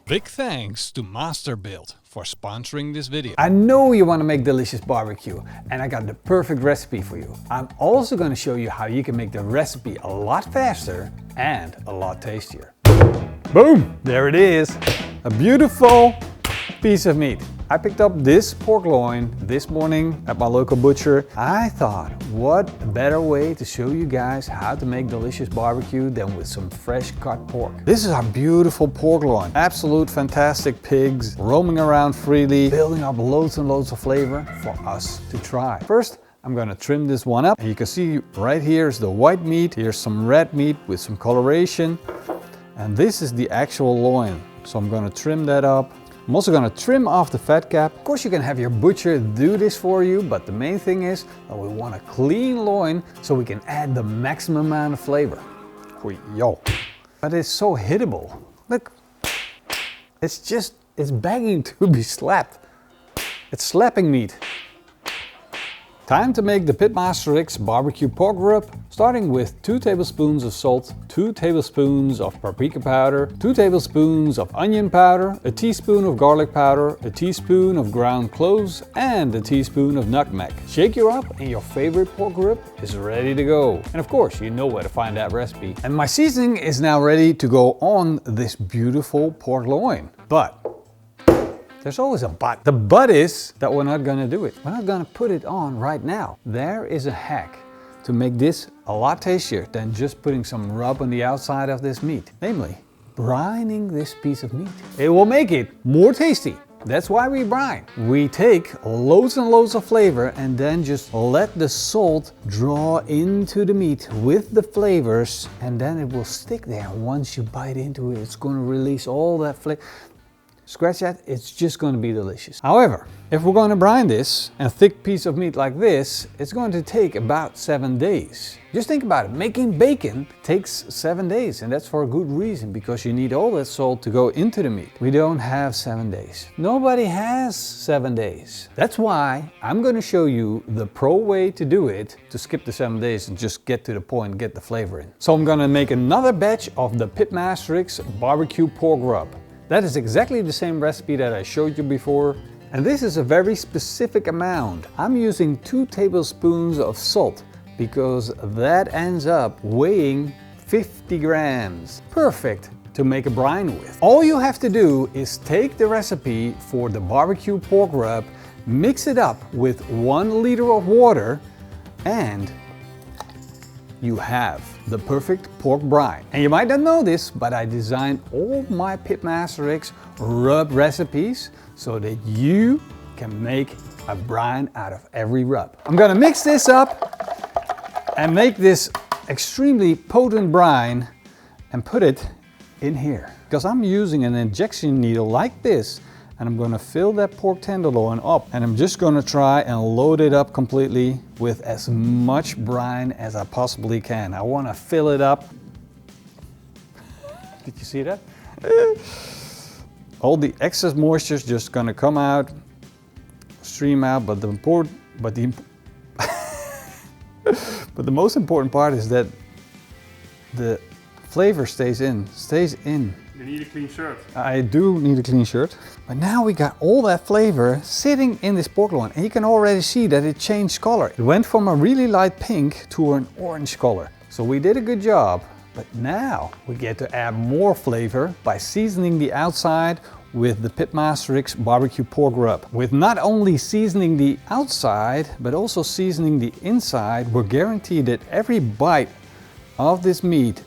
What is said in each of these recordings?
Big thanks to masterbuilt for sponsoring this video. I know you want to make delicious barbecue, and I got the perfect recipe for you. I'm also going to show you how you can make the recipe a lot faster and a lot tastier. Boom! There it is. A beautiful piece of meat. I picked up this pork loin this morning at my local butcher. I thought, what better way to show you guys how to make delicious barbecue than with some fresh cut pork. This is our beautiful pork loin. Absolute fantastic pigs roaming around freely, building up loads and loads of flavor for us to try. First, I'm gonna trim this one up. And you can see right here is the white meat. Here's some red meat with some coloration. And this is the actual loin. So I'm gonna trim that up. I'm also going to trim off the fat cap. Of course you can have your butcher do this for you, but the main thing is that we want a clean loin so we can add the maximum amount of flavor. Yo. But it's so hittable. Look, it's begging to be slapped. It's slapping meat. Time to make the PitmasterX barbecue pork rub, starting with 2 tablespoons of salt, 2 tablespoons of paprika powder, 2 tablespoons of onion powder, a teaspoon of garlic powder, a teaspoon of ground cloves, and a teaspoon of nutmeg. Shake you up and your favorite pork rub is ready to go. And of course, you know where to find that recipe. And my seasoning is now ready to go on this beautiful pork loin. But there's always a but. The but is that we're not gonna do it. We're not gonna put it on right now. There is a hack to make this a lot tastier than just putting some rub on the outside of this meat. Namely, brining this piece of meat. It will make it more tasty. That's why we brine. We take loads and loads of flavor and then just let the salt draw into the meat with the flavors, and then it will stick there. Once you bite into it, it's gonna release all that flavor. Scratch that, it's just going to be delicious. However, if we're going to brine this, a thick piece of meat like this, it's going to take about 7 days. Just think about it, making bacon takes 7 days, and that's for a good reason, because you need all that salt to go into the meat. We don't have 7 days. Nobody has 7 days. That's why I'm going to show you the pro way to do it, to skip the 7 days and just get to the point, get the flavor in. So I'm going to make another batch of the PitmasterX barbecue pork rub. That is exactly the same recipe that I showed you before, and this is a very specific amount. I'm using 2 tablespoons of salt because that ends up weighing 50 grams. Perfect to make a brine with. All you have to do is take the recipe for the barbecue pork rub, mix it up with 1 liter of water, and you have the perfect pork brine. And you might not know this, but I designed all my PitmasterX rub recipes so that you can make a brine out of every rub. I'm gonna mix this up and make this extremely potent brine and put it in here. Because I'm using an injection needle like this, and I'm going to fill that pork tenderloin up, and I'm just going to try and load it up completely with as much brine as I possibly can. I want to fill it up. Did you see that? All the excess moisture is just going to come out, stream out, but the most important part is that the flavor stays in. You need a clean shirt. I do need a clean shirt. But now we got all that flavor sitting in this pork loin, and you can already see that it changed color. It went from a really light pink to an orange color. So we did a good job, but now we get to add more flavor by seasoning the outside with the PitmasterX barbecue pork rub. With not only seasoning the outside, but also seasoning the inside, we're guaranteed that every bite of this meat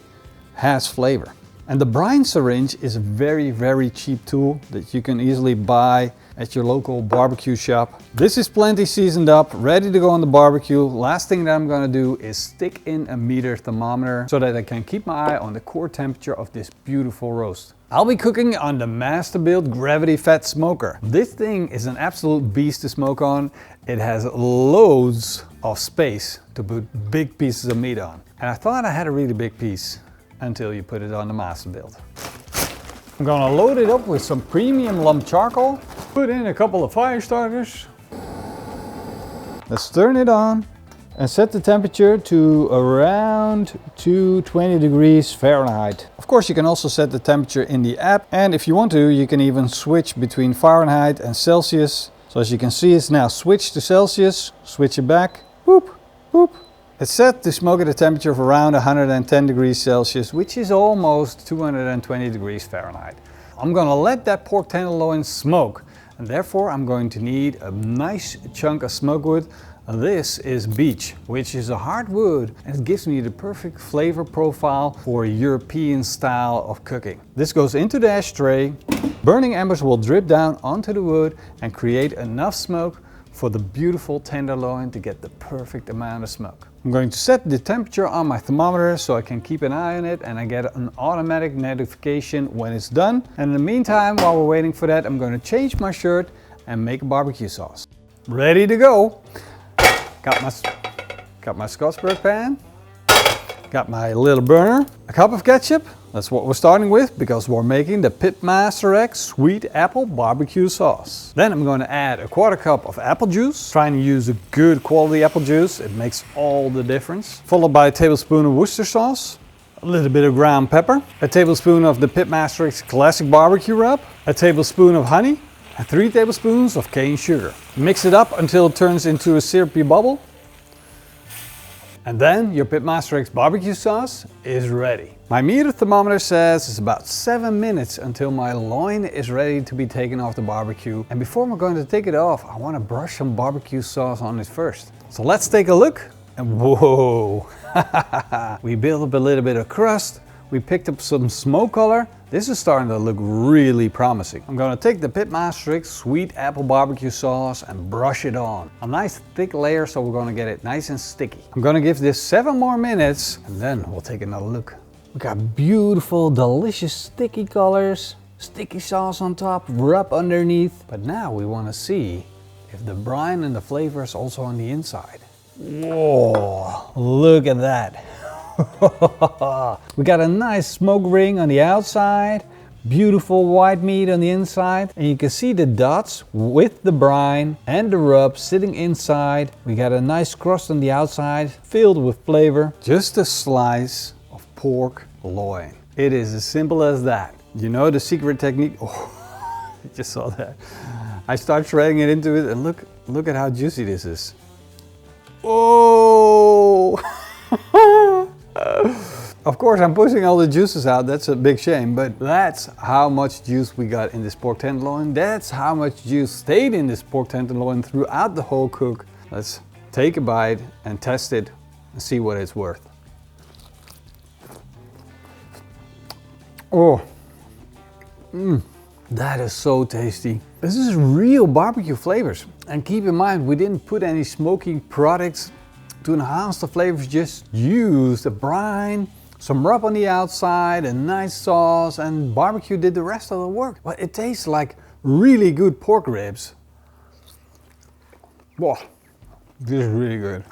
has flavor. And the brine syringe is a very, very cheap tool that you can easily buy at your local barbecue shop. This is plenty seasoned up, ready to go on the barbecue. Last thing that I'm gonna do is stick in a meter thermometer so that I can keep my eye on the core temperature of this beautiful roast. I'll be cooking on the masterbuilt gravity fed smoker. This thing is an absolute beast to smoke on. It has loads of space to put big pieces of meat on. And I thought I had a really big piece until you put it on the masterbuilt. I'm gonna load it up with some premium lump charcoal, put in a couple of fire starters. Let's turn it on and set the temperature to around 220 degrees Fahrenheit. Of course, you can also set the temperature in the app, and if you want to, you can even switch between Fahrenheit and Celsius. So as you can see, it's now switched to Celsius. Switch it back. Boop, boop. It's set to smoke at a temperature of around 110 degrees Celsius, which is almost 220 degrees Fahrenheit. I'm gonna let that pork tenderloin smoke, and therefore I'm going to need a nice chunk of smoke wood. This is beech, which is a hard wood, and it gives me the perfect flavor profile for a European style of cooking. This goes into the ashtray. Burning embers will drip down onto the wood and create enough smoke for the beautiful tenderloin to get the perfect amount of smoke. I'm going to set the temperature on my thermometer so I can keep an eye on it and I get an automatic notification when it's done. And in the meantime, while we're waiting for that, I'm going to change my shirt and make a barbecue sauce. Ready to go! Got my Scotch-Brite pan, got my little burner, a cup of ketchup. That's what we're starting with because we're making the PitmasterX sweet apple barbecue sauce. Then I'm going to add a quarter cup of apple juice. Trying to use a good quality apple juice, it makes all the difference. Followed by a tablespoon of Worcester sauce, a little bit of ground pepper, a tablespoon of the PitmasterX classic barbecue rub, a tablespoon of honey, and 3 tablespoons of cane sugar. Mix it up until it turns into a syrupy bubble. And then your PitmasterX barbecue sauce is ready. My meter thermometer says it's about 7 minutes until my loin is ready to be taken off the barbecue. And before we're going to take it off, I want to brush some barbecue sauce on it first. So let's take a look. And whoa! We built up a little bit of crust. We picked up some smoke color. This is starting to look really promising. I'm going to take the PitmasterX sweet apple barbecue sauce and brush it on. A nice thick layer, so we're going to get it nice and sticky. I'm going to give this 7 more minutes and then we'll take another look. We got beautiful, delicious sticky colors, sticky sauce on top, rub underneath. But now we want to see if the brine and the flavor is also on the inside. Whoa, look at that. We got a nice smoke ring on the outside, beautiful white meat on the inside, and you can see the dots with the brine and the rub sitting inside. We got a nice crust on the outside filled with flavor. Just a slice of pork loin. It is as simple as that. You know the secret technique? Oh, I just saw that. I start shredding it into it and look at how juicy this is. Oh! Of course, I'm pushing all the juices out. That's a big shame, but that's how much juice we got in this pork tenderloin. That's how much juice stayed in this pork tenderloin throughout the whole cook. Let's take a bite and test it and see what it's worth. Oh, that is so tasty. This is real barbecue flavors. And keep in mind, we didn't put any smoking products to enhance the flavors, just use the brine, some rub on the outside, a nice sauce, and barbecue did the rest of the work. But it tastes like really good pork ribs. Wow, this is really good.